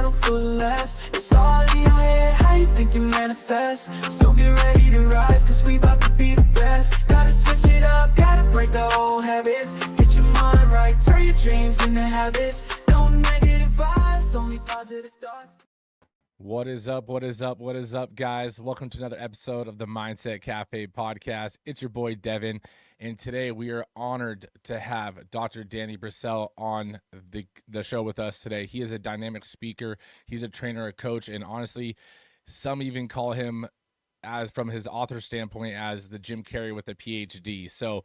settle for less. It's all in your head, how you think you manifest. So get ready to rise, cause we about to be the best. Gotta switch it up, gotta break the old habits. Get your mind right, turn your dreams into habits. No negative vibes, only positive thoughts. What is up? What is up? What is up, guys? Welcome to another episode of the Mindset Cafe podcast. It's your boy, Devan, and today we are honored to have Dr. Danny Brassell on the show with us today. He is a dynamic speaker. He's a trainer, a coach, and honestly, some even call him, as from his author standpoint, as the Jim Carrey with a Ph.D. So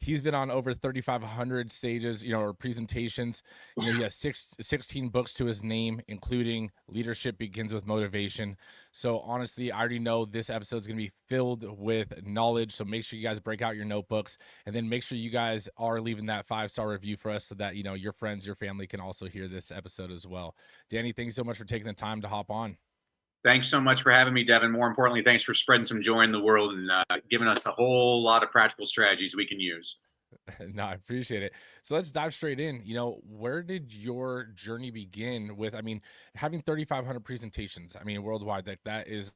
he's been on over 3,500 stages, or presentations. He has 16 books to his name, including Leadership Begins with Motivation. So honestly, I already know this episode is going to be filled with knowledge. So make sure you guys break out your notebooks, and then make sure you guys are leaving that 5-star review for us so that, your friends, your family can also hear this episode as well. Danny, thanks so much for taking the time to hop on. Thanks so much for having me, Devan. More importantly, thanks for spreading some joy in the world and giving us a whole lot of practical strategies we can use. No, I appreciate it. So let's dive straight in. Where did your journey begin with, having 3,500 presentations, worldwide, that is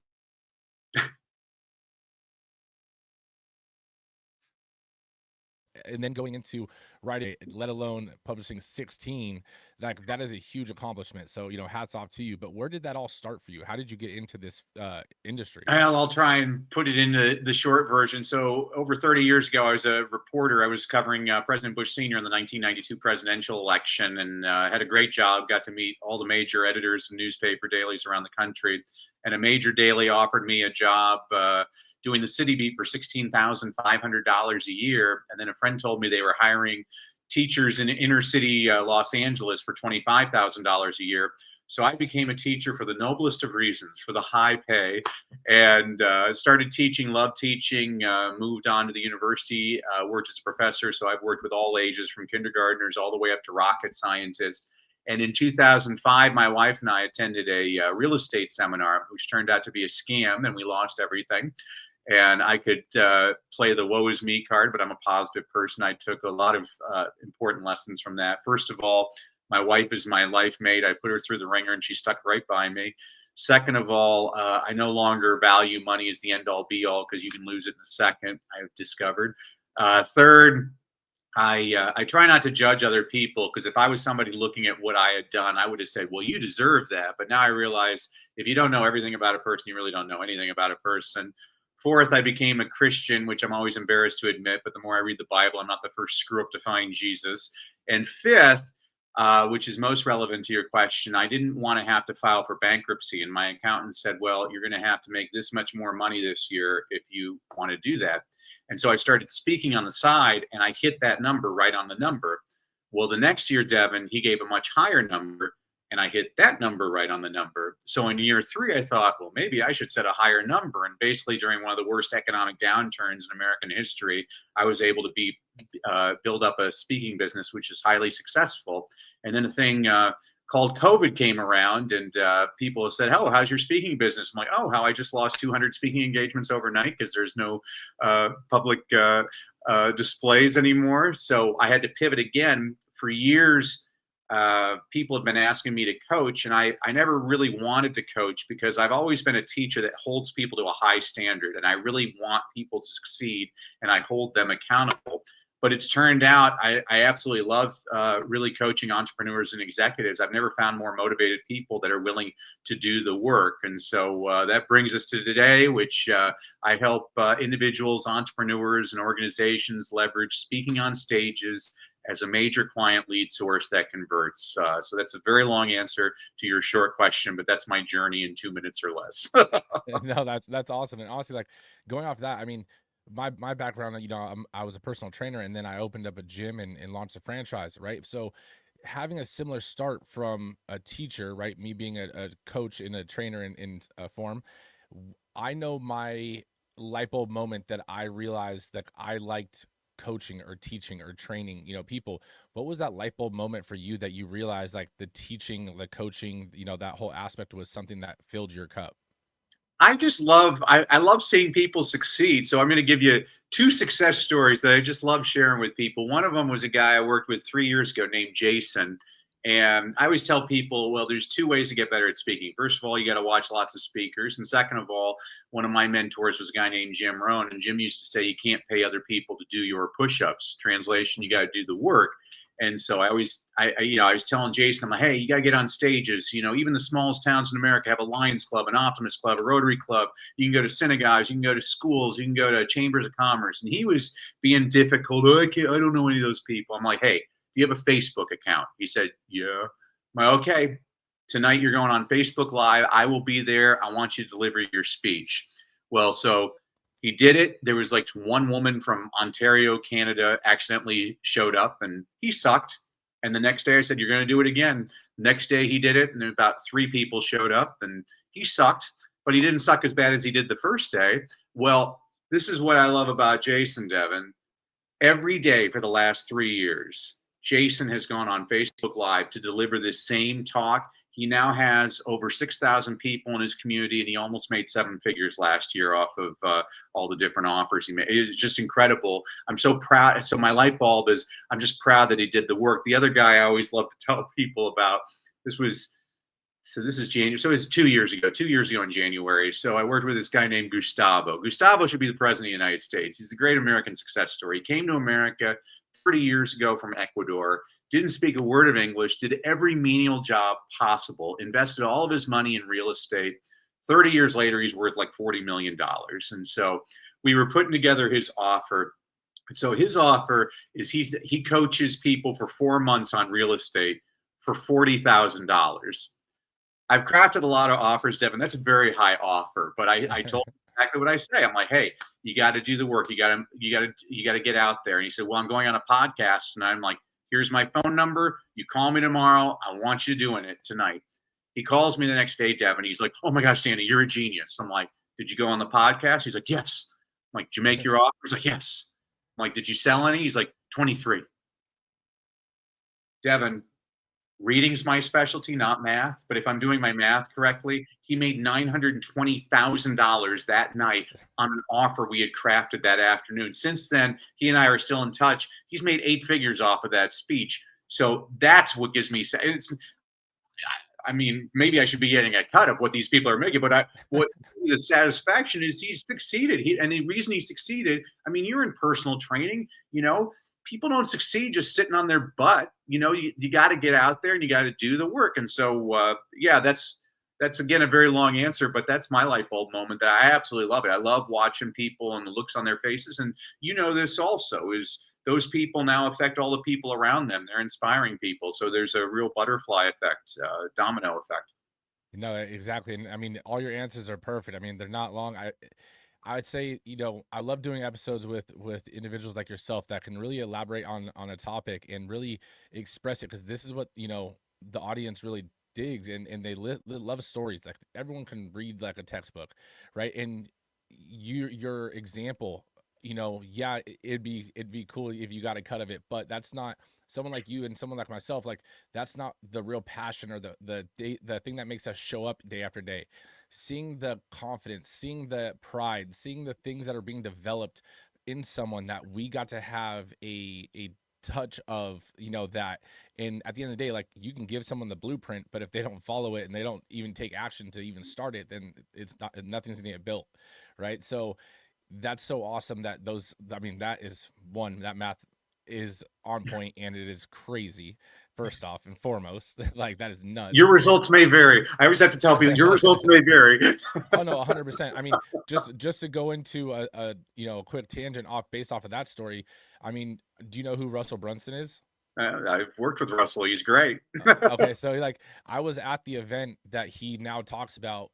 and then going into writing, let alone publishing 16, that is a huge accomplishment. So, hats off to you. But where did that all start for you? How did you get into this industry? Well, I'll try and put it into the short version. So over 30 years ago, I was a reporter. I was covering President Bush Sr. in the 1992 presidential election, and had a great job. Got to meet all the major editors of newspaper dailies around the country. And a major daily offered me a job doing the city beat for $16,500 a year. And then a friend told me they were hiring teachers in inner city Los Angeles for $25,000 a year. So I became a teacher for the noblest of reasons, for the high pay, and started teaching, loved teaching, moved on to the university, worked as a professor. So I've worked with all ages, from kindergartners all the way up to rocket scientists. And in 2005, my wife and I attended a real estate seminar, which turned out to be a scam, and we lost everything. And I could play the woe is me card, but I'm a positive person. I took a lot of important lessons from that. First of all, my wife is my life mate. I put her through the ringer, and she stuck right by me. Second of all, I no longer value money as the end all be all, because you can lose it in a second, I've discovered. Third, I try not to judge other people, because if I was somebody looking at what I had done, I would have said, well, you deserve that. But now I realize if you don't know everything about a person, you really don't know anything about a person. Fourth, I became a Christian, which I'm always embarrassed to admit, but the more I read the Bible, I'm not the first screw up to find Jesus. And fifth, which is most relevant to your question, I didn't want to have to file for bankruptcy. And my accountant said, well, you're going to have to make this much more money this year if you want to do that. And so I started speaking on the side, and I hit that number right on the number. Well, the next year, Devan, he gave a much higher number, and I hit that number right on the number. So in year 3, I thought, well, maybe I should set a higher number. And basically, during one of the worst economic downturns in American history, I was able to build up a speaking business, which is highly successful. And then a thing called COVID came around, and people said, oh, how's your speaking business? I'm like, oh, how I just lost 200 speaking engagements overnight because there's no public displays anymore. So I had to pivot again. For years, people have been asking me to coach, and I never really wanted to coach, because I've always been a teacher that holds people to a high standard, and I really want people to succeed, and I hold them accountable. But it's turned out I absolutely love really coaching entrepreneurs and executives. I've never found more motivated people that are willing to do the work. And so that brings us to today, which I help individuals, entrepreneurs, and organizations leverage speaking on stages as a major client lead source that converts. So that's a very long answer to your short question, but that's my journey in 2 minutes or less. No, that's awesome. And honestly, going off that, my background, I was a personal trainer, and then I opened up a gym and launched a franchise, right? So having a similar start from a teacher, right? Me being a coach and a trainer in a form, I know my light bulb moment that I realized that I liked coaching or teaching or training, people. What was that light bulb moment for you that you realized the teaching, the coaching, that whole aspect was something that filled your cup? I just love, I love seeing people succeed. So I'm going to give you 2 success stories that I just love sharing with people. One of them was a guy I worked with 3 years ago named Jason. And I always tell people, well, there's two ways to get better at speaking. First of all, you got to watch lots of speakers. And second of all, one of my mentors was a guy named Jim Rohn. And Jim used to say, you can't pay other people to do your push-ups. Translation, you got to do the work. And so I always, I was telling Jason, I'm like, hey, you got to get on stages. Even the smallest towns in America have a Lions Club, an Optimist Club, a Rotary Club. You can go to synagogues, you can go to schools, you can go to chambers of commerce. And he was being difficult. Oh, I don't know any of those people. I'm like, hey, do you have a Facebook account? He said, yeah. I'm like, okay, tonight you're going on Facebook Live. I will be there. I want you to deliver your speech. Well, so he did it. There was like one woman from Ontario, Canada, accidentally showed up, and he sucked. And the next day I said, you're going to do it again. Next day he did it, and about 3 people showed up, and he sucked, but he didn't suck as bad as he did the first day. Well, this is what I love about Jason, Devan. Every day for the last 3 years, Jason has gone on Facebook Live to deliver this same talk. He now has over 6,000 people in his community, and he almost made 7 figures last year off of all the different offers he made. It was just incredible. I'm so proud. So my light bulb is, I'm just proud that he did the work. The other guy I always love to tell people about, this is January. So it was 2 years ago in January. So I worked with this guy named Gustavo. Gustavo should be the president of the United States. He's a great American success story. He came to America 30 years ago from Ecuador, didn't speak a word of English, did every menial job possible, invested all of his money in real estate. 30 years later, he's worth like $40 million. And so we were putting together his offer. So his offer is he coaches people for 4 months on real estate for $40,000. I've crafted a lot of offers, Devan. That's a very high offer, but I told him exactly what I say. I'm like, hey, you got to do the work. You got to get out there. And he said, well, I'm going on a podcast, and I'm like, here's my phone number. You call me tomorrow. I want you doing it tonight. He calls me the next day, Devan. He's like, oh my gosh, Danny, you're a genius. I'm like, did you go on the podcast? He's like, yes. I'm like, did you make your offer? He's like, yes. I'm like, did you sell any? He's like, 23. Devan, reading's my specialty, not math. But if I'm doing my math correctly, he made $920,000 that night on an offer we had crafted that afternoon. Since then, he and I are still in touch. He's made 8 figures off of that speech. So that's what gives me. I mean, maybe I should be getting a cut of what these people are making, but what the satisfaction is, he's succeeded. And the reason he succeeded, I mean, you're in personal training, people don't succeed just sitting on their butt. You got to get out there and you got to do the work. And so, yeah, that's again a very long answer, but that's my light bulb moment that I absolutely love it. I love watching people and the looks on their faces. And this also is those people now affect all the people around them. They're inspiring people. So there's a real butterfly effect, domino effect. No, exactly. And I mean, all your answers are perfect. I mean, they're not long. I'd say, I love doing episodes with individuals like yourself that can really elaborate on a topic and really express it, because this is what, the audience really digs, and they love stories. Like, everyone can read like a textbook, right? And your example, yeah, it'd be cool if you got a cut of it, but that's not someone like you and someone like myself. Like, that's not the real passion or the thing that makes us show up day after day. Seeing the confidence, seeing the pride, seeing the things that are being developed in someone, that we got to have a touch of, that. And at the end of the day, like, you can give someone the blueprint, but if they don't follow it and they don't even take action to even start it, then nothing's gonna get built, right? So that's so awesome that that is one, that math is on point, and it is crazy, first off and foremost. Like, that is nuts. Your results may vary. I always have to tell people your results may vary. Oh no, 100%. I mean, just to go into a quick tangent based off of that story. I mean, do you know who Russell Brunson is? I've worked with Russell. He's great. Okay, so like, I was at the event that he now talks about,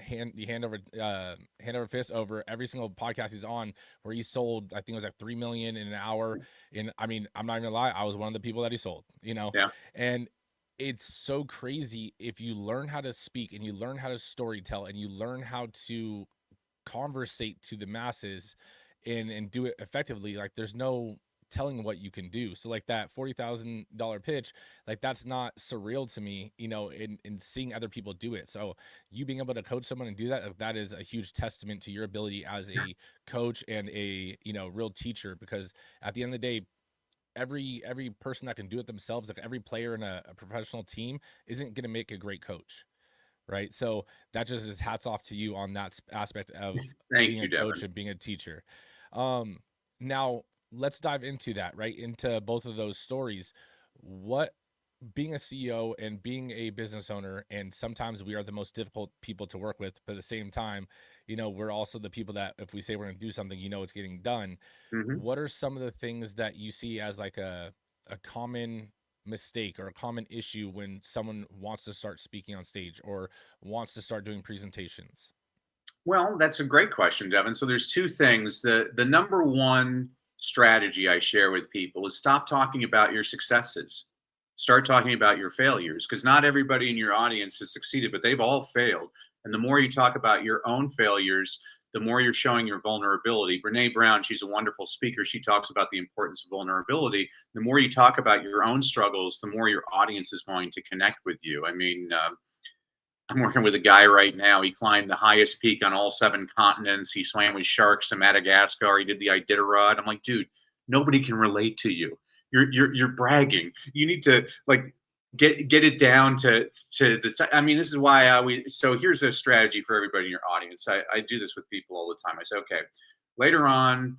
hand over fist over every single podcast he's on, where he sold, I think it was like 3 million in an hour. And I mean, I'm not even gonna lie, I was one of the people that he sold, Yeah. And it's so crazy if you learn how to speak, and you learn how to storytell, and you learn how to conversate to the masses, and do it effectively. Like, there's no telling what you can do. So like, that $40,000 pitch, like, that's not surreal to me, in seeing other people do it. So you being able to coach someone and do that, that is a huge testament to your ability as a coach and a real teacher, because at the end of the day, every person that can do it themselves, like every player in a professional team isn't going to make a great coach, right? So that just is hats off to you on that aspect of Thank being you, a coach Devan. and being a teacher. Now let's dive into that, right? Into both of those stories. What being a CEO and being a business owner, and sometimes we are the most difficult people to work with, but at the same time, we're also the people that if we say we're going to do something, it's getting done. Hmm. What are some of the things that you see as like a common mistake or a common issue when someone wants to start speaking on stage or wants to start doing presentations? Well, that's a great question, Devin. So there's two things. The number one strategy I share with people is stop talking about your successes. Start talking about your failures, because not everybody in your audience has succeeded, but they've all failed. And the more you talk about your own failures, the more you're showing your vulnerability. Brene Brown, she's a wonderful speaker. She talks about the importance of vulnerability. The more you talk about your own struggles, the more your audience is going to connect with you. I mean, I'm working with a guy right now. He climbed the highest peak on all 7 continents. He swam with sharks in Madagascar. He did the Iditarod. I'm like, dude, nobody can relate to you. You're bragging. You need to like get it down to the. I mean, this is why I always. So here's a strategy for everybody in your audience. I do this with people all the time. I say, okay, later on,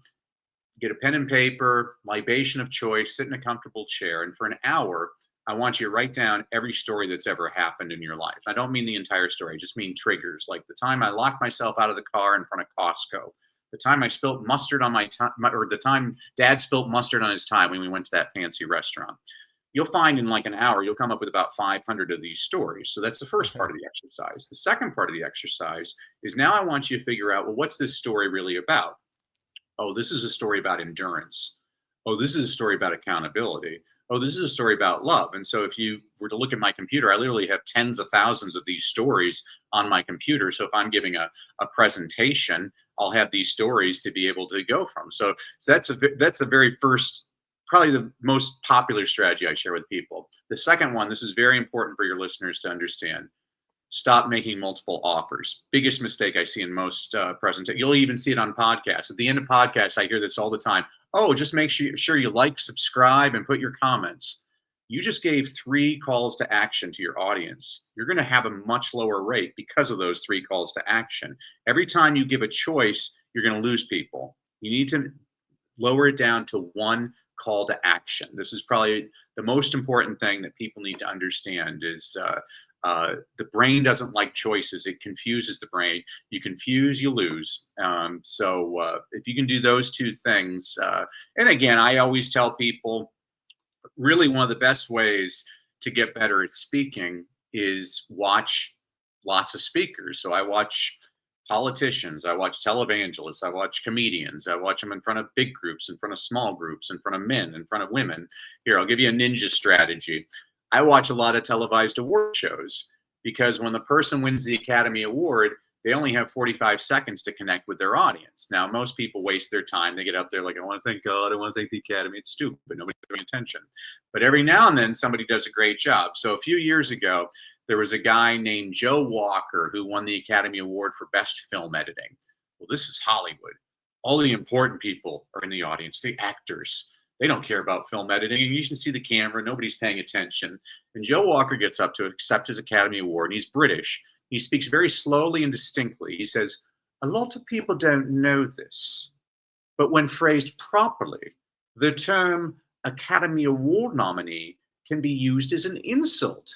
get a pen and paper, libation of choice, sit in a comfortable chair, and for an hour, I want you to write down every story that's ever happened in your life. I don't mean the entire story, I just mean triggers, like the time I locked myself out of the car in front of Costco, the time I spilt mustard on my time, or the time Dad spilt mustard on his tie when we went to that fancy restaurant. You'll find in like an hour, you'll come up with about 500 of these stories. So that's the first part of the exercise. The second part of the exercise is now I want you to figure out, well, what's this story really about? Oh, this is a story about endurance. Oh, this is a story about accountability. Oh, this is a story about love. And so if you were to look at my computer, I literally have tens of thousands of these stories on my computer. So if I'm giving a presentation, I'll have these stories to be able to go from. So that's the very first, probably the most popular strategy I share with people. The second one, this is very important for your listeners to understand. Stop making multiple offers. Biggest mistake I see in most presentations. You'll even see it on podcasts. At the end of podcasts, I hear this all the time. Oh, just make sure you like, subscribe, and put your comments. You just gave 3 calls to action to your audience. You're going to have a much lower rate because of those 3 calls to action. Every time you give a choice, you're going to lose people. You need to lower it down to 1 call to action. This is probably the most important thing that people need to understand is the brain doesn't like choices. It confuses the brain. You confuse, you lose. So if you can do those 2 things, and again, I always tell people, really one of the best ways to get better at speaking is watch lots of speakers. So I watch politicians, I watch televangelists, I watch comedians, I watch them in front of big groups, in front of small groups, in front of men, in front of women. Here, I'll give you a ninja strategy. I watch a lot of televised award shows because when the person wins the Academy Award, they only have 45 seconds to connect with their audience. Now, most people waste their time. They get up there like, I want to thank God, I want to thank the Academy. It's stupid. Nobody's paying attention. But every now and then, somebody does a great job. So a few years ago, there was a guy named Joe Walker who won the Academy Award for Best Film Editing. Well, this is Hollywood. All the important people are in the audience, the actors. They don't care about film editing. You can see the camera, nobody's paying attention. And Joe Walker gets up to accept his Academy Award, and he's British. He speaks very slowly and distinctly. He says, a lot of people don't know this, but when phrased properly, the term Academy Award nominee can be used as an insult.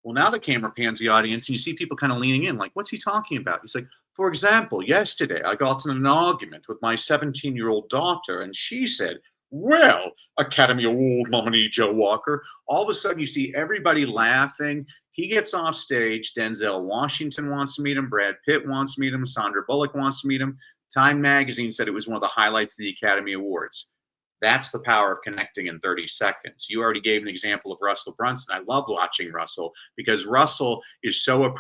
Well, now the camera pans the audience and you see people kind of leaning in, like, what's he talking about? He's like, for example, yesterday I got in an argument with my 17-year-old daughter, and she said, well, Academy Award nominee Joe Walker. All of a sudden, you see everybody laughing. He gets off stage. Denzel Washington wants to meet him. Brad Pitt wants to meet him. Sandra Bullock wants to meet him. Time magazine said it was one of the highlights of the Academy Awards. That's the power of connecting in 30 seconds. You already gave an example of Russell Brunson. I love watching Russell because Russell is so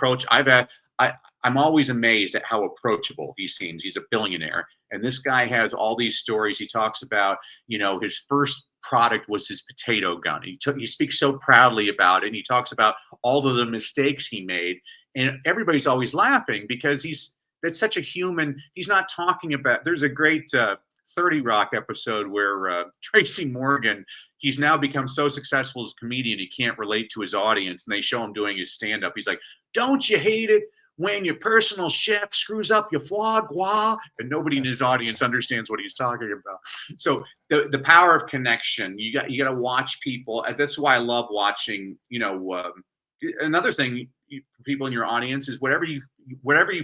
I'm always amazed at how approachable he seems. He's a billionaire. And this guy has all these stories. He talks about, his first product was his potato gun. He speaks so proudly about it. And he talks about all of the mistakes he made. And everybody's always laughing because that's such a human. He's not talking about, there's a great 30 Rock episode where Tracy Morgan, he's now become so successful as a comedian, he can't relate to his audience. And they show him doing his stand-up. He's like, don't you hate it when your personal chef screws up your foie gras? And nobody in his audience understands what he's talking about. So the power of connection, you got to watch people. That's why I love watching, another thing for people in your audience is whatever you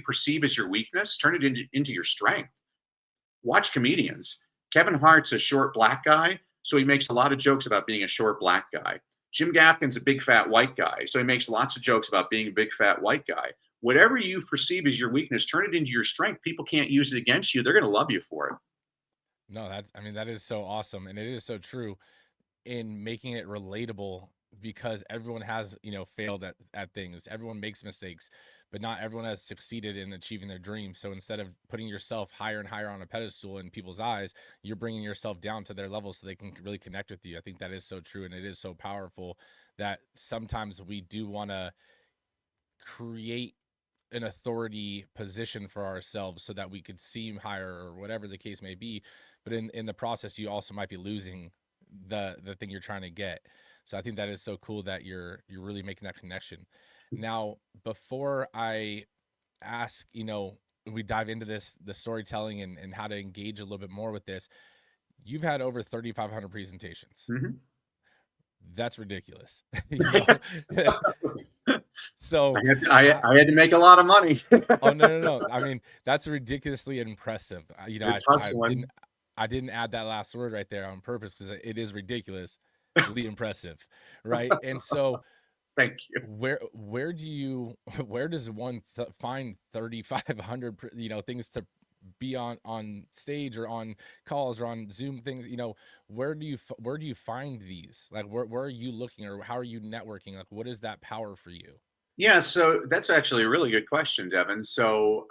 perceive as your weakness, turn it into your strength. Watch comedians. Kevin Hart's a short black guy, so he makes a lot of jokes about being a short black guy. Jim Gaffigan's a big fat white guy, so he makes lots of jokes about being a big fat white guy. Whatever you perceive as your weakness, turn it into your strength. People can't use it against you. They're going to love you for it. No, that is so awesome. And it is so true in making it relatable, because everyone has, failed at things. Everyone makes mistakes, but not everyone has succeeded in achieving their dreams. So instead of putting yourself higher and higher on a pedestal in people's eyes, you're bringing yourself down to their level so they can really connect with you. I think that is so true. And it is so powerful that sometimes we do want to create an authority position for ourselves so that we could seem higher or whatever the case may be. But in the process, you also might be losing the thing you're trying to get. So I think that is so cool that you're really making that connection. Now, before I ask, we dive into the storytelling and how to engage a little bit more with this, you've had over 3,500 presentations. Mm-hmm. That's ridiculous. So I had to make a lot of money. Oh, no. I mean, that's ridiculously impressive. It's hustling. I didn't add that last word right there on purpose because it is ridiculously impressive, right? And so, thank you. Where does one find 3,500 things to be on stage or on calls or on Zoom things? Where do you find these? Like, where are you looking, or how are you networking? Like, what is that power for you? Yeah, so that's actually a really good question, Devan. So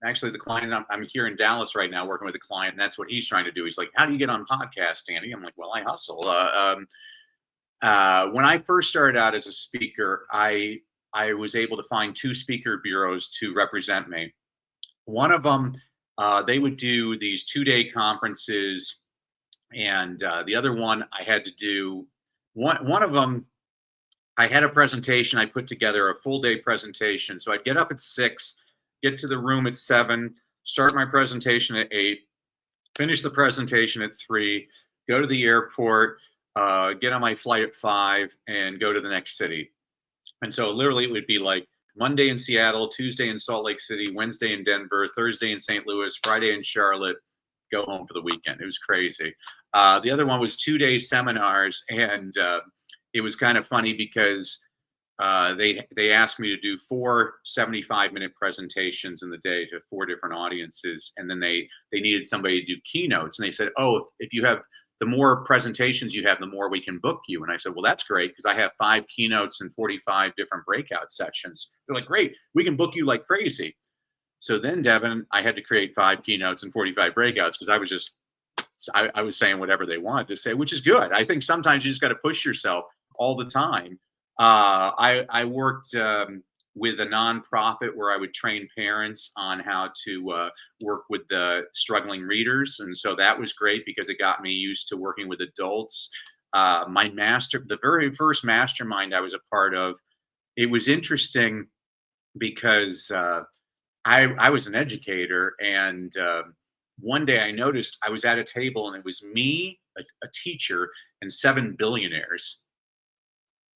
actually, the client, I'm here in Dallas right now working with a client, and that's what he's trying to do. He's like, how do you get on podcasts, Danny? I'm like, well, I hustle. When I first started out as a speaker, I was able to find 2 speaker bureaus to represent me. One of them, they would do these 2-day conferences, and the other one I had to do, one of them, I had a presentation. I put together a full day presentation. So I'd get up at 6, get to the room at 7, start my presentation at 8, finish the presentation at 3, go to the airport, get on my flight at 5, and go to the next city. And so literally it would be like Monday in Seattle, Tuesday in Salt Lake City, Wednesday in Denver, Thursday in St. Louis, Friday in Charlotte, go home for the weekend. It was crazy. The other one was 2-day seminars, and it was kind of funny because they asked me to do 4 75-minute presentations in the day to 4 different audiences, and then they needed somebody to do keynotes, and they said, oh, if you have the more presentations you have, the more we can book you. And I said, well, that's great, because I have 5 keynotes and 45 different breakout sessions. They're like, great, we can book you like crazy. So then, Devan, I had to create 5 keynotes and 45 breakouts, because I was saying whatever they wanted to say, which is good. I think sometimes you just got to push yourself all the time. I worked with a nonprofit where I would train parents on how to work with the struggling readers. And so that was great because it got me used to working with adults. The very first mastermind I was a part of, it was interesting because I was an educator, and one day I noticed I was at a table and it was me, a teacher, and 7 billionaires.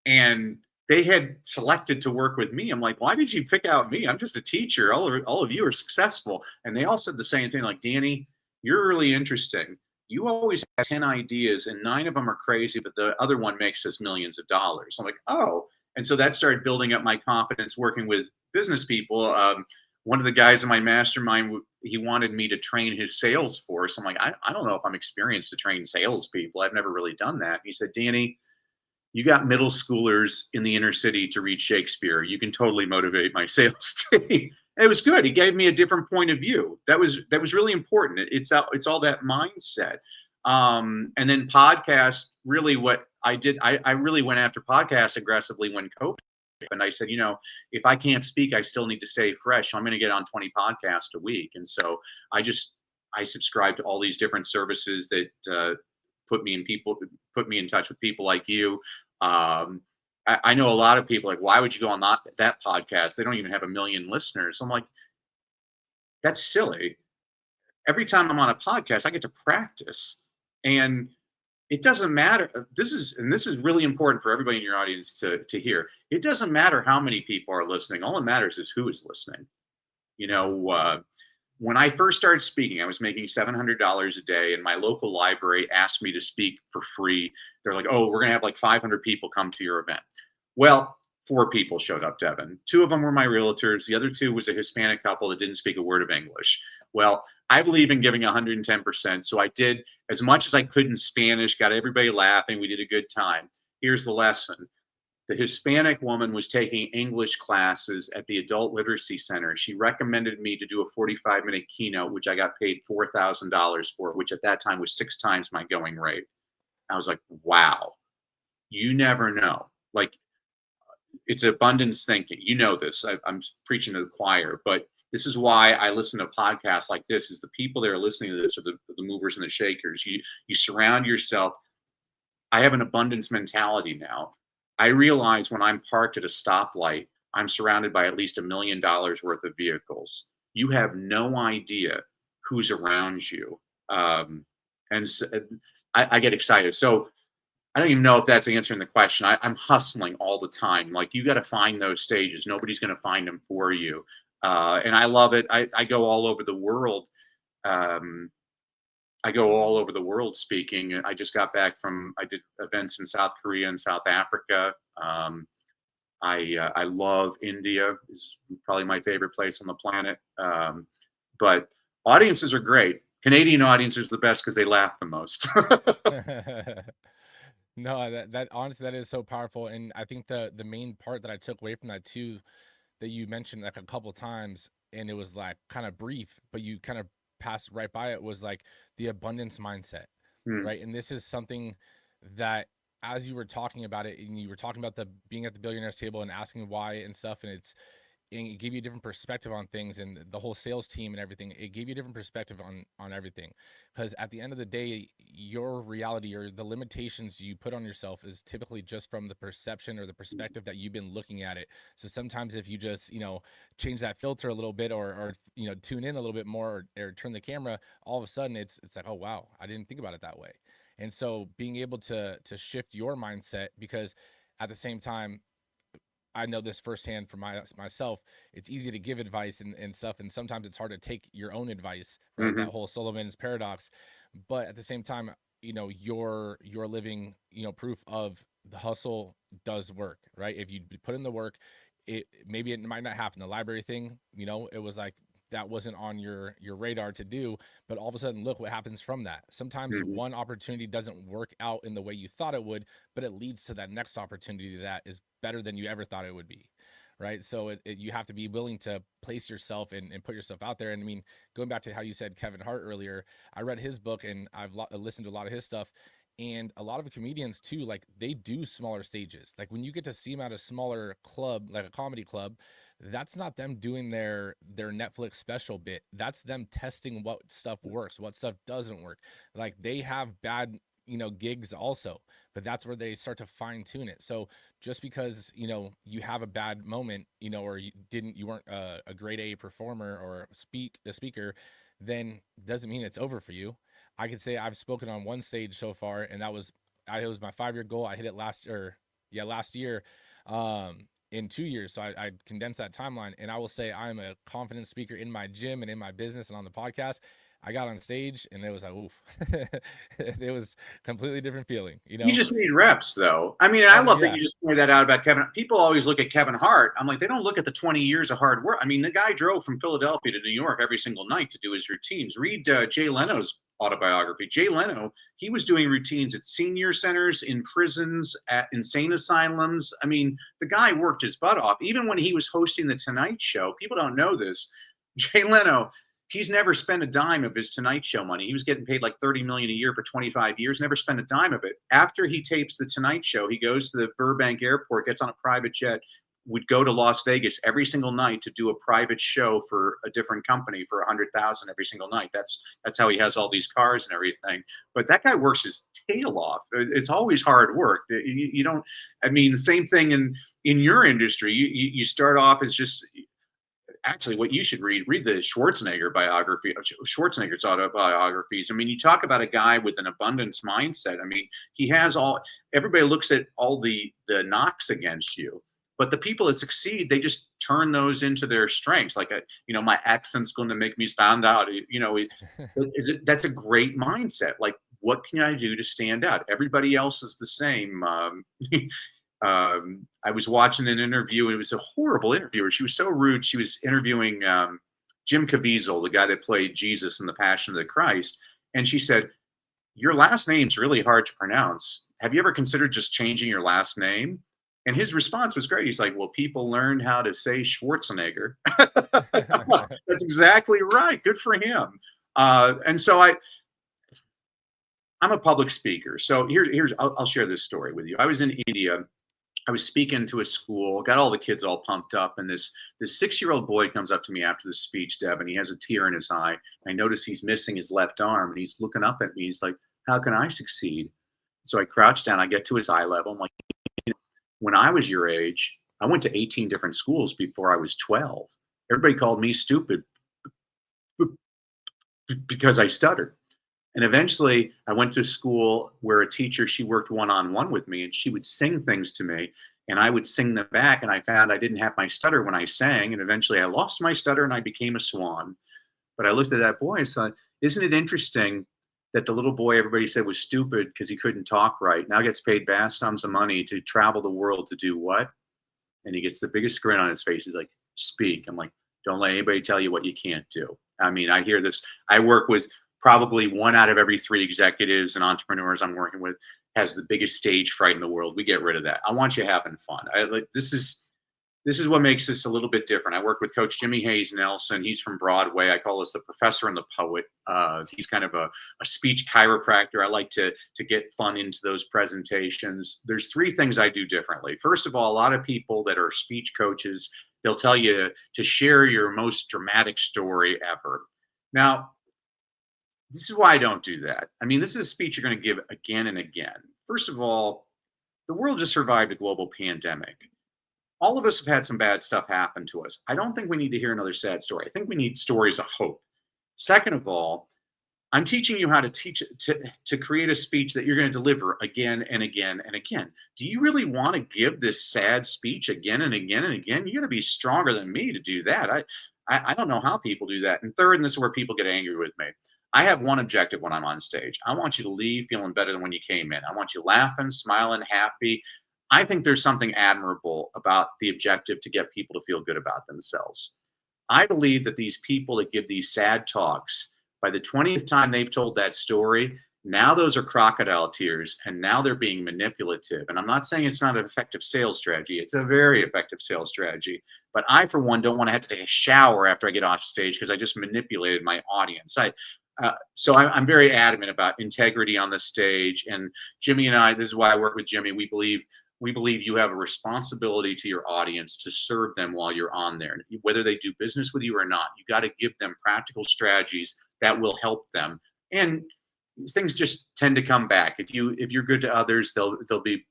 And they had selected to work with me. I'm like, why did you pick out me? I'm just a teacher. All of you are successful. And they all said the same thing, like, Danny, you're really interesting. You always have 10 ideas and 9 of them are crazy, but the other one makes us millions of dollars. I'm like, oh. And so that started building up my confidence working with business people. One of the guys in my mastermind, he wanted me to train his sales force. I'm like, I don't know if I'm experienced to train salespeople. I've never really done that. He said, Danny, you got middle schoolers in the inner city to read Shakespeare. You can totally motivate my sales team. It was good. He gave me a different point of view. That was really important. It's all that mindset. And then podcast, really what I did, I really went after podcasts aggressively when COVID hit. And I said, if I can't speak, I still need to stay fresh. So I'm going to get on 20 podcasts a week. And so I I subscribe to all these different services that put me in touch with people like you. I know a lot of people like, why would you go on that podcast? They don't even have 1 million listeners. I'm like, that's silly. Every time I'm on a podcast, I get to practice, and it doesn't matter. This is really important for everybody in your audience to hear. It doesn't matter how many people are listening. All that matters is who is listening. When I first started speaking, I was making $700 a day, and my local library asked me to speak for free. They're like, "Oh, we're going to have like 500 people come to your event." Well, 4 people showed up, Devin. 2 of them were my realtors. The other 2 was a Hispanic couple that didn't speak a word of English. Well, I believe in giving 110%. So I did as much as I could in Spanish, got everybody laughing. We did a good time. Here's the lesson. The Hispanic woman was taking English classes at the Adult Literacy Center. She recommended me to do a 45-minute keynote, which I got paid $4,000 for, which at that time was 6 times my going rate. I was like, wow, you never know. Like, it's abundance thinking. You know this. I'm preaching to the choir, but this is why I listen to podcasts like this. Is the people that are listening to this are the movers and the shakers. You surround yourself. I have an abundance mentality now. I realize when I'm parked at a stoplight, I'm surrounded by at least $1 million worth of vehicles. You have no idea who's around you, and so, I get excited. So I don't even know if that's answering the question. I'm hustling all the time. Like, you got to find those stages. Nobody's going to find them for you. And I love it. I go all over the world. I go all over the world speaking. I just got back I did events in South Korea and South Africa. I love India. Is probably my favorite place on the planet. But audiences are great. Canadian audiences are the best because they laugh the most. No, that honestly, that is so powerful. And I think the main part that I took away from that too, that you mentioned like a couple times, and it was like kind of brief, but you kind of passed right by it, was like the abundance mindset, Hmm. right? And this is something that, as you were talking about it, and you were talking about the being at the billionaires table and asking why and stuff, and it gave you a different perspective on things, and the whole sales team and everything. It gave you a different perspective on everything, because at the end of the day, your reality or the limitations you put on yourself is typically just from the perception or the perspective that you've been looking at it. So sometimes if you just change that filter a little bit, or tune in a little bit more, or turn the camera, all of a sudden it's like, oh wow, I didn't think about it that way. And so being able to shift your mindset, because at the same time, I know this firsthand from myself. It's easy to give advice and stuff, and sometimes it's hard to take your own advice, right? Hmm. That whole Solomon's paradox. But at the same time, you're living, proof of the hustle does work, right? If you put in the work, maybe it might not happen. The library thing, it was like that wasn't on your radar to do, but all of a sudden, look what happens from that. Sometimes Hmm. one opportunity doesn't work out in the way you thought it would, but it leads to that next opportunity that is better than you ever thought it would be, right? So you have to be willing to place yourself and put yourself out there. And I mean, going back to how you said Kevin Hart earlier, I read his book and I've listened to a lot of his stuff. And a lot of comedians too, like, they do smaller stages. Like, when you get to see them at a smaller club, like a comedy club, that's not them doing their Netflix special bit. That's them testing what stuff works, what stuff doesn't work. Like, they have bad, gigs also, but that's where they start to fine tune it. So just because, you have a bad moment, or you weren't a grade A performer or a speaker, then doesn't mean it's over for you. I could say I've spoken on one stage so far, and it was my 5-year goal. I hit it last year, in 2 years. So I condensed that timeline, and I will say I'm a confident speaker in my gym and in my business and on the podcast. I got on stage and it was like, oof, it was completely different feeling, You just need reps, though. I mean, I love that Yeah. you just pointed that out about Kevin. People always look at Kevin Hart. I'm like, they don't look at the 20 years of hard work. I mean, the guy drove from Philadelphia to New York every single night to do his routines. Read Jay Leno's autobiography. Jay Leno, he was doing routines at senior centers, in prisons, at insane asylums. I mean, the guy worked his butt off. Even when he was hosting the Tonight Show, people don't know this. Jay Leno, he's never spent a dime of his Tonight Show money. He was getting paid like $30 million a year for 25 years, never spent a dime of it. After he tapes the Tonight Show, he goes to the Burbank airport, gets on a private jet, would go to Las Vegas every single night to do a private show for a different company for 100,000 every single night. That's how he has all these cars and everything. But that guy works his tail off. It's always hard work. You don't. I mean, the same thing in your industry. You start off as just actually what you should read the Schwarzenegger biography, Schwarzenegger's autobiographies. I mean, you talk about a guy with an abundance mindset. I mean, he has all, everybody looks at all the knocks against you, but the people that succeed, they just turn those into their strengths. Like, my accent's going to make me stand out. That's a great mindset. Like, what can I do to stand out? Everybody else is the same. I was watching an interview. It was a horrible interviewer. She was so rude. She was interviewing Jim Caviezel, the guy that played Jesus in The Passion of the Christ. And she said, your last name's really hard to pronounce. Have you ever considered just changing your last name? And his response was great. He's like, well, people learned how to say Schwarzenegger. That's exactly right. Good for him. And so I'm a public speaker. So I'll share this story with you. I was in India. I was speaking to a school, got all the kids all pumped up, and this 6-year-old boy comes up to me after the speech, Deb, and he has a tear in his eye. I notice he's missing his left arm, and he's looking up at me. He's like, how can I succeed? So I crouch down. I get to his eye level. I'm like, when I was your age, I went to 18 different schools before I was 12. Everybody called me stupid because I stuttered. And eventually I went to school where a teacher, she worked one-on-one with me, and she would sing things to me and I would sing them back. And I found I didn't have my stutter when I sang. And eventually I lost my stutter and I became a swan. But I looked at that boy and said, isn't it interesting that the little boy everybody said was stupid because he couldn't talk right now gets paid vast sums of money to travel the world to do what? And he gets the biggest grin on his face. He's like, speak. I'm like, don't let anybody tell you what you can't do. I mean, I hear this. I work with probably 1 out of every 3 executives and entrepreneurs I'm working with has the biggest stage fright in the world. We get rid of that. I want you having fun. This is what makes this a little bit different. I work with Coach Jimmy Hayes Nelson. He's from Broadway. I call this the professor and the poet. He's kind of a speech chiropractor. I like to get fun into those presentations. There's 3 things I do differently. First of all, a lot of people that are speech coaches, they'll tell you to share your most dramatic story ever. Now, this is why I don't do that. I mean, this is a speech you're going to give again and again. First of all, the world just survived a global pandemic. All of us have had some bad stuff happen to us. I don't think we need to hear another sad story. I think we need stories of hope. Second of all, I'm teaching you how to create a speech that you're going to deliver again and again and again. Do you really want to give this sad speech again and again and again? You got to be stronger than me to do that. I don't know how people do that. And third, and this is where people get angry with me, I have one objective when I'm on stage. I want you to leave feeling better than when you came in. I want you laughing, smiling, happy. I think there's something admirable about the objective to get people to feel good about themselves. I believe that these people that give these sad talks, by the 20th time they've told that story, now those are crocodile tears, and now they're being manipulative. And I'm not saying it's not an effective sales strategy. It's a very effective sales strategy. But I, for one, don't want to have to take a shower after I get off stage because I just manipulated my audience. So I'm very adamant about integrity on the stage. And Jimmy and I, this is why I work with Jimmy. We believe you have a responsibility to your audience to serve them while you're on there. Whether they do business with you or not, you got to give them practical strategies that will help them. And things just tend to come back. If you're good to others, they'll be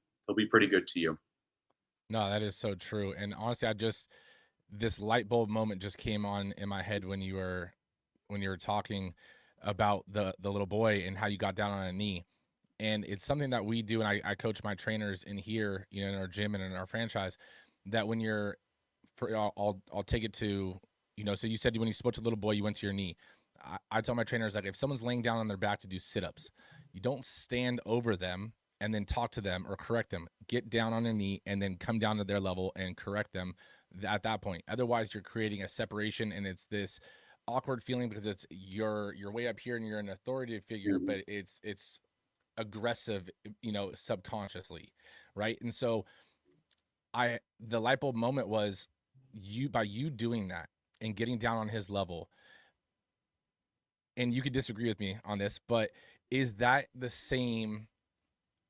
pretty good to you. No, that is so true. And honestly, this light bulb moment just came on in my head when you were talking about the little boy and how you got down on a knee. And it's something that we do, and I coach my trainers in here, in our gym and in our franchise, that when I'll take it to, so you said when you spoke to the little boy, you went to your knee. I tell my trainers, like, if someone's laying down on their back to do sit-ups, you don't stand over them and then talk to them or correct them. Get down on your knee and then come down to their level and correct them at that point. Otherwise, you're creating a separation, and it's this awkward feeling because it's you're way up here and you're an authoritative figure, but it's aggressive, subconsciously, right? And so the light bulb moment was by you doing that and getting down on his level. And you could disagree with me on this, but is that the same,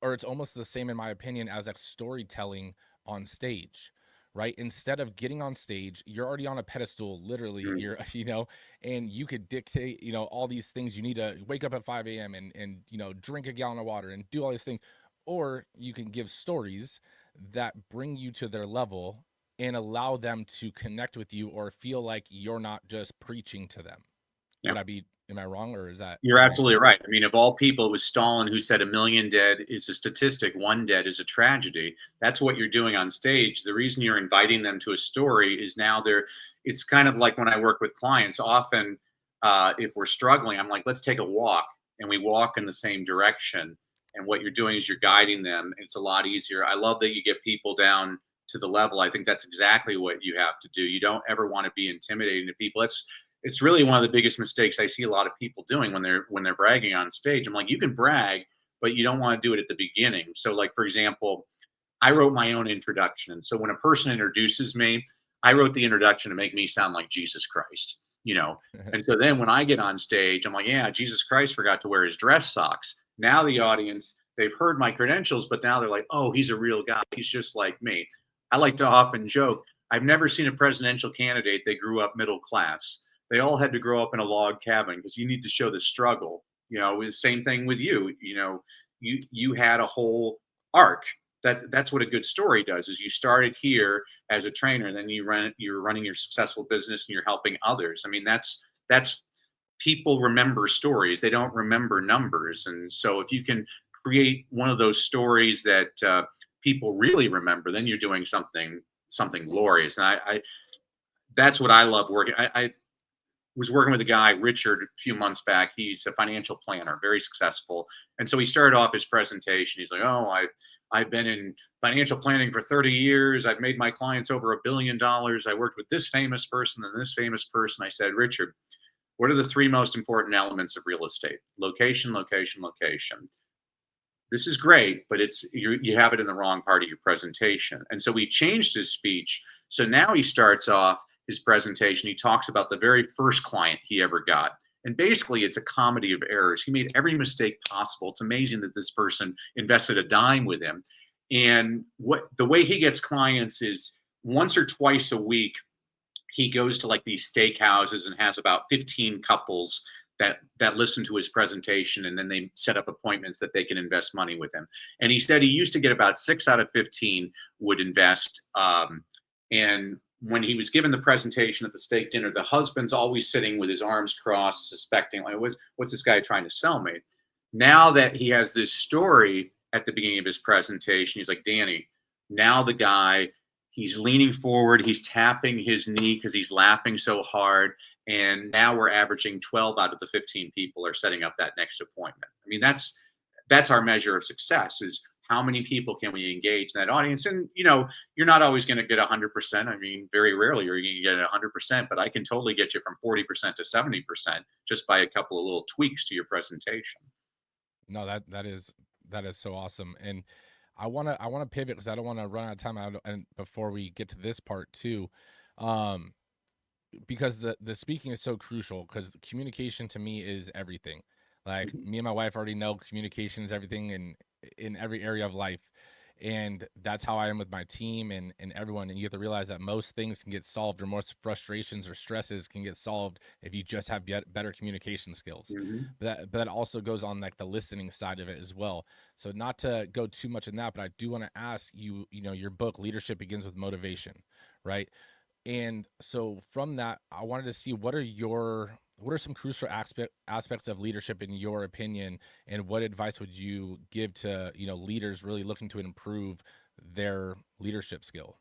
or it's almost the same in my opinion, as like storytelling on stage, right? Instead of getting on stage, you're already on a pedestal, literally. Mm. You're, and you could dictate, all these things. You need to wake up at 5 a.m. and drink a gallon of water and do all these things. Or you can give stories that bring you to their level and allow them to connect with you or feel like you're not just preaching to them. Yeah. Am I wrong, or is that? You're absolutely right. I mean, of all people, it was Stalin who said 1 million dead is a statistic, one dead is a tragedy. That's what you're doing on stage. The reason you're inviting them to a story is now it's kind of like when I work with clients, often if we're struggling, I'm like, let's take a walk. And we walk in the same direction. And what you're doing is you're guiding them. It's a lot easier. I love that you get people down to the level. I think that's exactly what you have to do. You don't ever want to be intimidating to people. It's really one of the biggest mistakes I see a lot of people doing when they're bragging on stage. I'm like, you can brag, but you don't want to do it at the beginning. So, like, for example, I wrote my own introduction. And so when a person introduces me, I wrote the introduction to make me sound like Jesus Christ, And so then when I get on stage, I'm like, yeah, Jesus Christ forgot to wear his dress socks. Now the audience, they've heard my credentials, but now they're like, oh, he's a real guy. He's just like me. I like to often joke, I've never seen a presidential candidate that grew up middle class. They all had to grow up in a log cabin because you need to show the struggle. It's the same thing with you. You had a whole arc. That's what a good story does. Is you started here as a trainer, and then you're running your successful business, and you're helping others. I mean, that's people remember stories. They don't remember numbers. And so if you can create one of those stories that people really remember, then you're doing something glorious. And I that's what I love working. I was working with a guy, Richard, a few months back. He's a financial planner, very successful. And so he started off his presentation. He's like, oh, I've been in financial planning for 30 years. I've made my clients over $1 billion. I worked with this famous person and this famous person. I said, Richard, what are the 3 most important elements of real estate? Location, location, location. This is great, but you have it in the wrong part of your presentation. And so we changed his speech. So now he starts off his presentation. He talks about the very first client he ever got. And basically, it's a comedy of errors. He made every mistake possible. It's amazing that this person invested a dime with him. And the way he gets clients is once or twice a week, he goes to like these steakhouses and has about 15 couples that listen to his presentation, and then they set up appointments that they can invest money with him. And he said he used to get about 6 out of 15 would invest. And when he was given the presentation at the steak dinner, the husband's always sitting with his arms crossed, suspecting, like, what's this guy trying to sell me? Now that he has this story at the beginning of his presentation, he's like, Danny, now the guy, he's leaning forward, he's tapping his knee because he's laughing so hard. And now we're averaging 12 out of the 15 people are setting up that next appointment. I mean, that's our measure of success, is how many people can we engage in that audience? And, you're not always going to get 100%. I mean, very rarely are you going to get 100%, but I can totally get you from 40% to 70% just by a couple of little tweaks to your presentation. No, that is so awesome. And I want to pivot because I don't want to run out of time. And before we get to this part too, because the speaking is so crucial, because communication to me is everything. Like, me and my wife already know communication is everything in every area of life. And that's how I am with my team and everyone. And you have to realize that most things can get solved, or most frustrations or stresses can get solved if you just have better communication skills. Mm-hmm. But that also goes on like the listening side of it as well. So not to go too much in that, but I do want to ask you, your book, Leadership Begins with Motivation, right? And so from that, I wanted to see what are some crucial aspects of leadership in your opinion, and what advice would you give to, leaders really looking to improve their leadership skill?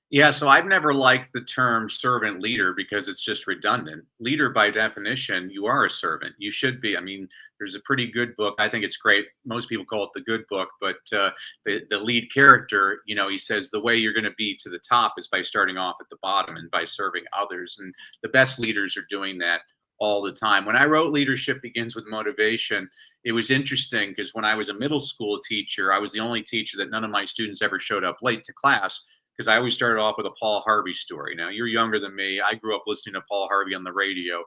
Yeah, so I've never liked the term servant leader because it's just redundant. Leader, by definition, you are a servant. You should be. I mean, there's a pretty good book. I think it's great. Most people call it the good book, but the lead character, he says the way you're going to be to the top is by starting off at the bottom and by serving others. And the best leaders are doing that all the time. When I wrote Leadership Begins with Motivation, it was interesting because when I was a middle school teacher, I was the only teacher that none of my students ever showed up late to class, because I always started off with a Paul Harvey story. Now, you're younger than me. I grew up listening to Paul Harvey on the radio.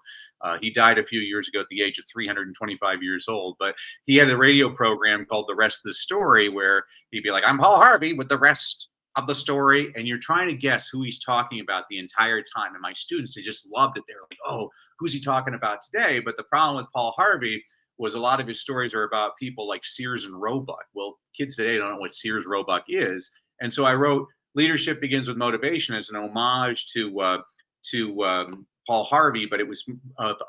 He died a few years ago at the age of 325 years old. But he had a radio program called The Rest of the Story, where he'd be like, I'm Paul Harvey with the rest of the story, and you're trying to guess who he's talking about the entire time. And my students, they just loved it. They're like, oh, who's he talking about today? But the problem with Paul Harvey was a lot of his stories are about people like Sears and Roebuck. Well, kids today don't know what Sears Roebuck is. And so I wrote Leadership Begins with Motivation as an homage to Paul Harvey, but it was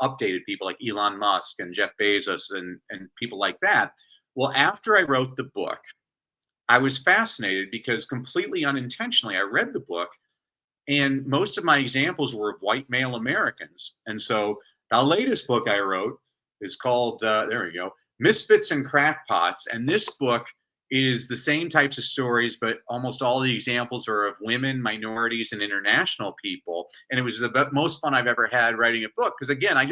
updated people like Elon Musk and Jeff Bezos and people like that. Well, after I wrote the book, I was fascinated because completely unintentionally, I read the book and most of my examples were of white male Americans. And so the latest book I wrote is called, there we go, Misfits and Crackpots. And this book is the same types of stories, but almost all the examples are of women, minorities, and international people. And it was the most fun I've ever had writing a book. Because again, I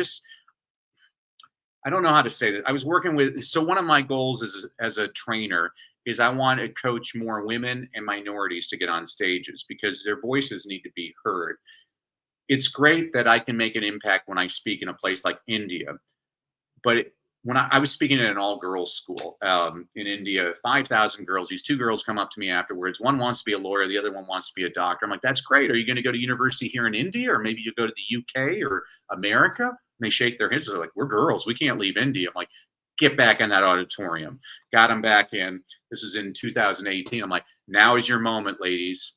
don't know how to say that. I was working with, so one of my goals as a trainer is I want to coach more women and minorities to get on stages because their voices need to be heard. It's great that I can make an impact when I speak in a place like India, but when I was speaking at an all-girls school in India, 5,000 girls, these two girls come up to me afterwards. One wants to be a lawyer, the other one wants to be a doctor. I'm like, that's great. Are you going to go to university here in India, or maybe you go to the UK or America? And they shake their heads. They're like, we're girls. We can't leave India. I'm like, get back in that auditorium. Got them back in. This was in 2018. I'm like, now is your moment, ladies.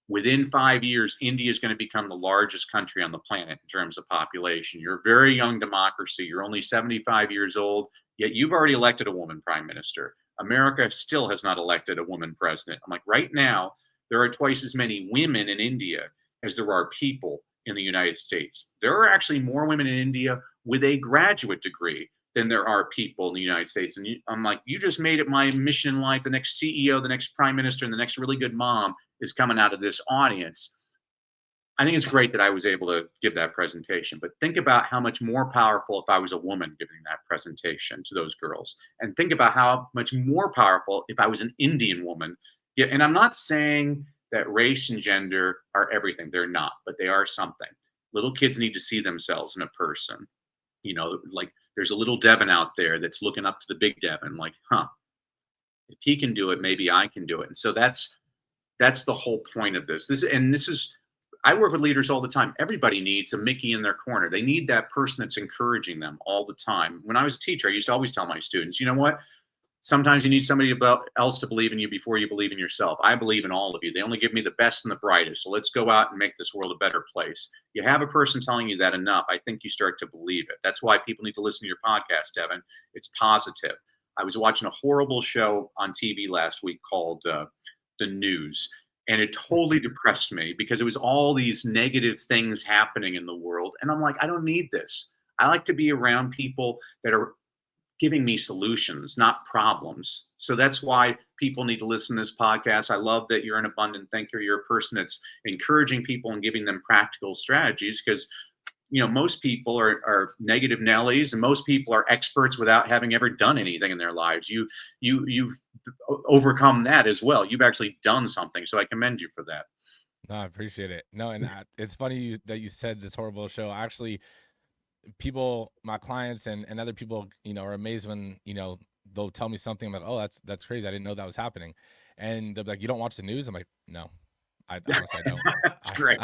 Within 5 years, India is going to become the largest country on the planet in terms of population. You're a very young democracy. You're only 75 years old, yet you've already elected a woman prime minister. America still has not elected a woman president. I'm like, right now, there are twice as many women in India as there are people in the United States. There are actually more women in India with a graduate degree than there are people in the United States. And I'm like, you just made it my mission in life. The next CEO, the next prime minister, and the next really good mom is coming out of this audience. I think it's great that I was able to give that presentation, but think about how much more powerful if I was a woman giving that presentation to those girls. And think about how much more powerful if I was an Indian woman. Yeah, and I'm not saying that race and gender are everything. They're not, but they are something. Little kids need to see themselves in a person. Like there's a little Devin out there that's looking up to the big Devin, like, huh, if he can do it, maybe I can do it. And so that's the whole point of this. I work with leaders all the time. Everybody needs a Mickey in their corner. They need that person that's encouraging them all the time. When I was a teacher, I used to always tell my students, you know what? Sometimes you need somebody else to believe in you before you believe in yourself. I believe in all of you. They only give me the best and the brightest. So let's go out and make this world a better place. You have a person telling you that enough, I think you start to believe it. That's why people need to listen to your podcast, Devan. It's positive. I was watching a horrible show on TV last week called The News. And it totally depressed me because it was all these negative things happening in the world. And I'm like, I don't need this. I like to be around people that are giving me solutions, not problems. So that's why people need to listen to this podcast. I love that you're an abundant thinker. You're a person that's encouraging people and giving them practical strategies because most people are negative Nellies, and most people are experts without having ever done anything in their lives. You've overcome that as well. You've actually done something. So I commend you for that. No, I appreciate it. No, and it's funny that you said this horrible show. Actually, people, my clients and other people, are amazed when, they'll tell me something. I'm like, oh, that's crazy. I didn't know that was happening. And they're like, you don't watch the news? I'm like, no, I honestly, I don't. That's great.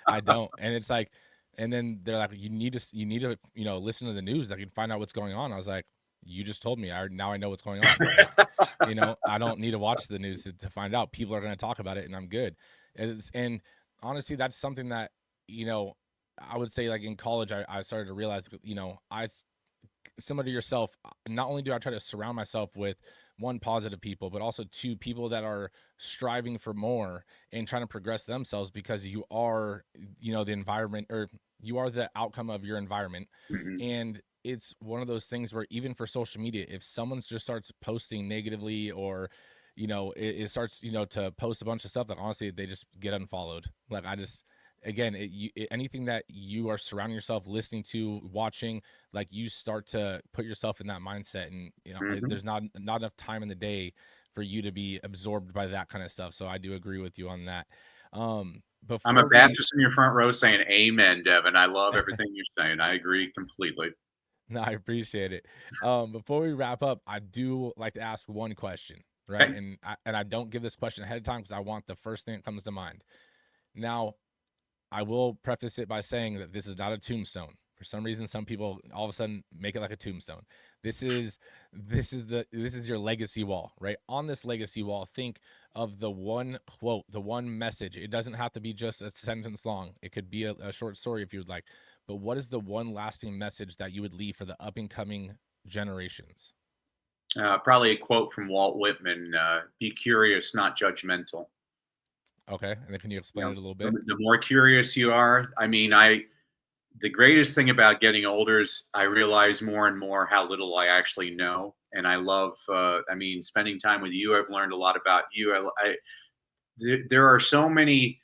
I don't. And it's like, and then they're like, you need to, listen to the news. Like, you can find out what's going on. I was like, you just told me. Now I know what's going on. Like, I don't need to watch the news to find out. People are going to talk about it, and I'm good. And honestly, that's something that, I would say, like in college, I started to realize, similar to yourself, not only do I try to surround myself with one, positive people, but also two, people that are striving for more and trying to progress themselves, because you are, the environment, or you are the outcome of your environment. Mm-hmm. And it's one of those things where even for social media, if someone just starts posting negatively, or it starts to post a bunch of stuff that honestly they just get unfollowed. Like, again, anything that you are surrounding yourself, listening to, watching, like, you start to put yourself in that mindset, and Mm-hmm. there's not enough time in the day for you to be absorbed by that kind of stuff. So I do agree with you on that. I'm a Baptist in your front row saying amen, Devan. I love everything you're saying. I agree completely. No, I appreciate it. Before we wrap up, I do like to ask one question. right? And I don't give this question ahead of time because I want the first thing that comes to mind. Now, I will preface it by saying that this is not a tombstone. For some reason, some people all of a sudden make it like a tombstone. This is your legacy wall, right? On this legacy wall, think of the one quote, the one message. It doesn't have to be just a sentence long. It could be a short story if you would like. But what is the one lasting message that you would leave for the up and coming generations? Probably a quote from Walt Whitman: "Be curious, not judgmental." Okay, and then can you explain You know, it a little bit? the more curious you are, I mean, the greatest thing about getting older is I realize more and more how little I actually know, and I love. I mean, spending time with you, I've learned a lot about you. There are so many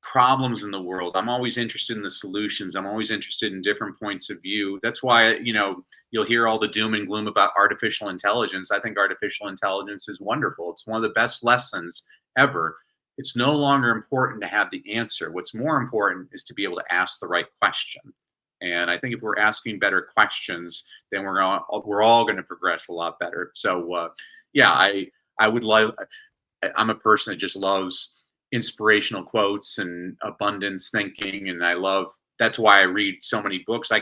problems in the world. I'm always interested in the solutions. I'm always interested in different points of view. That's why, you'll hear all the doom and gloom about artificial intelligence. I think artificial intelligence is wonderful. It's one of the best lessons ever. It's no longer important to have the answer. What's more important is to be able to ask the right question. And I think if we're asking better questions, then we're all going to progress a lot better. So, yeah, I would love. I'm a person that just loves inspirational quotes and abundance thinking, and that's why I read so many books. I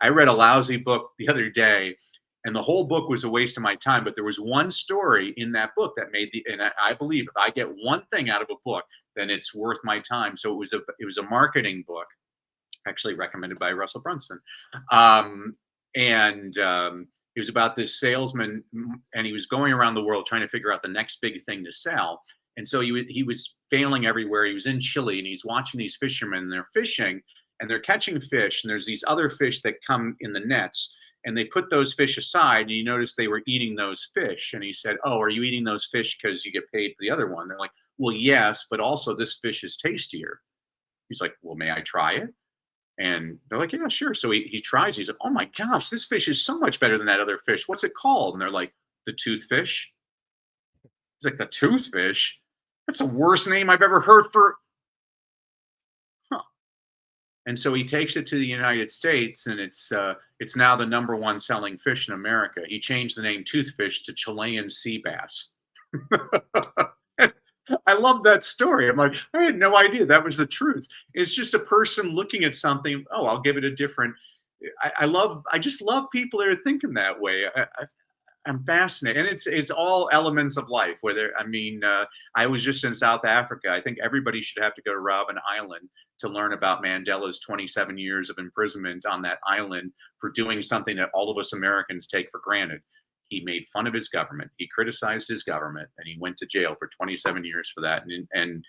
read a lousy book the other day, and the whole book was a waste of my time, but there was one story in that book that and I believe if I get one thing out of a book, then it's worth my time. So it was a marketing book, actually recommended by Russell Brunson. And it was about this salesman, and he was going around the world trying to figure out the next big thing to sell. And so he was failing everywhere. He was in Chile, and he's watching these fishermen, and they're fishing, and they're catching fish. And there's these other fish that come in the nets, and they put those fish aside. And you notice they were eating those fish. And he said, "Oh, are you eating those fish because you get paid for the other one?" They're like, "Well, yes, but also this fish is tastier." He's like, "Well, may I try it?" And they're like, "Yeah, sure." So he tries. He's like, "Oh my gosh, this fish is so much better than that other fish. What's it called?" And they're like, "The toothfish." He's like, "The toothfish? That's the worst name I've ever heard for." Huh. And so he takes it to the United States, and it's now the number one selling fish in America. He changed the name toothfish to Chilean sea bass. I love that story. I'm like, I had no idea that was the truth. It's just a person looking at something. Oh, I'll give it a different. I just love people that are thinking that way. I'm fascinated, and it's all elements of life. I was just in South Africa. I think everybody should have to go to Robben Island to learn about Mandela's 27 years of imprisonment on that island for doing something that all of us Americans take for granted. He made fun of his government. He criticized his government, and he went to jail for 27 years for that. And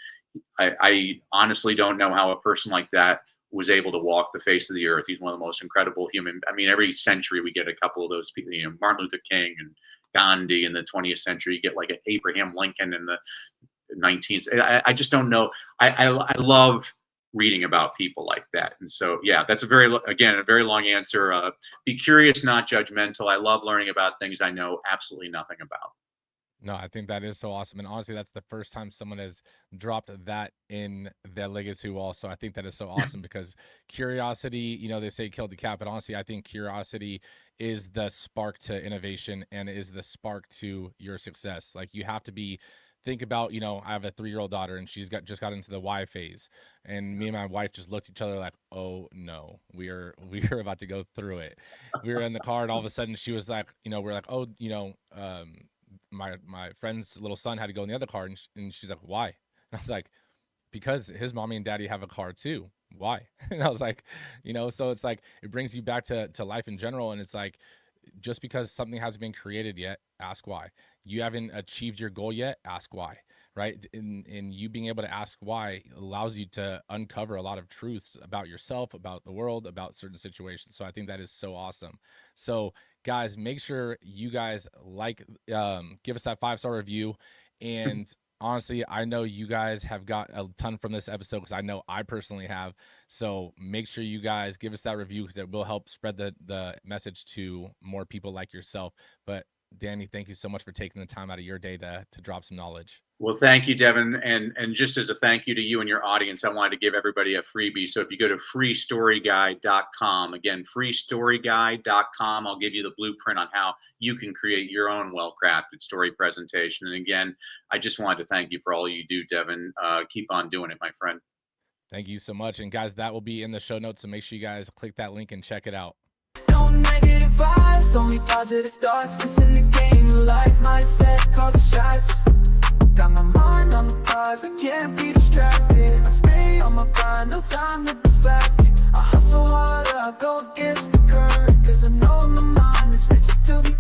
I honestly don't know how a person like that was able to walk the face of the earth. He's one of the most incredible human. I mean, every century we get a couple of those people. Martin Luther King and Gandhi in the 20th century. You get like an Abraham Lincoln in the 19th. I just don't know. I love reading about people like that. And so, yeah, that's a very long answer. Be curious, not judgmental. I love learning about things I know absolutely nothing about. No, I think that is so awesome. And honestly, that's the first time someone has dropped that in their legacy wall. So I think that is so awesome because curiosity, they say kill the cat, but honestly, I think curiosity is the spark to innovation and is the spark to your success. Like you have to think about, I have a 3-year-old daughter and she's just got into the Y phase. And me and my wife just looked at each other like, oh no, we are about to go through it. We were in the car and all of a sudden she was like, we're like, oh, my friend's little son had to go in the other car, and she's like, why? And I was like, because his mommy and daddy have a car too. Why? And I was like, so it's like it brings you back to life in general. And it's like, just because something hasn't been created yet, ask why. You haven't achieved your goal yet, ask why. Right? And you being able to ask why allows you to uncover a lot of truths about yourself, about the world, about certain situations. So I think that is so awesome. So guys, make sure you guys give us that 5-star review. And honestly, I know you guys have got a ton from this episode because I know I personally have. So make sure you guys give us that review because it will help spread the message to more people like yourself. But Danny, thank you so much for taking the time out of your day to drop some knowledge. Well, thank you, Devin. And just as a thank you to you and your audience, I wanted to give everybody a freebie. So if you go to freestoryguide.com, again, freestoryguide.com, I'll give you the blueprint on how you can create your own well-crafted story presentation. And again, I just wanted to thank you for all you do, Devin. Keep on doing it, my friend. Thank you so much. And guys, that will be in the show notes. So make sure you guys click that link and check it out. No negative vibes, only positive thoughts. Cause in the game of life, mindset calls the shots. Got my mind on the prize, I can't be distracted. I stay on my grind, no time to be slacking. I hustle hard, I go against the current. Cause I know my mind is rich to be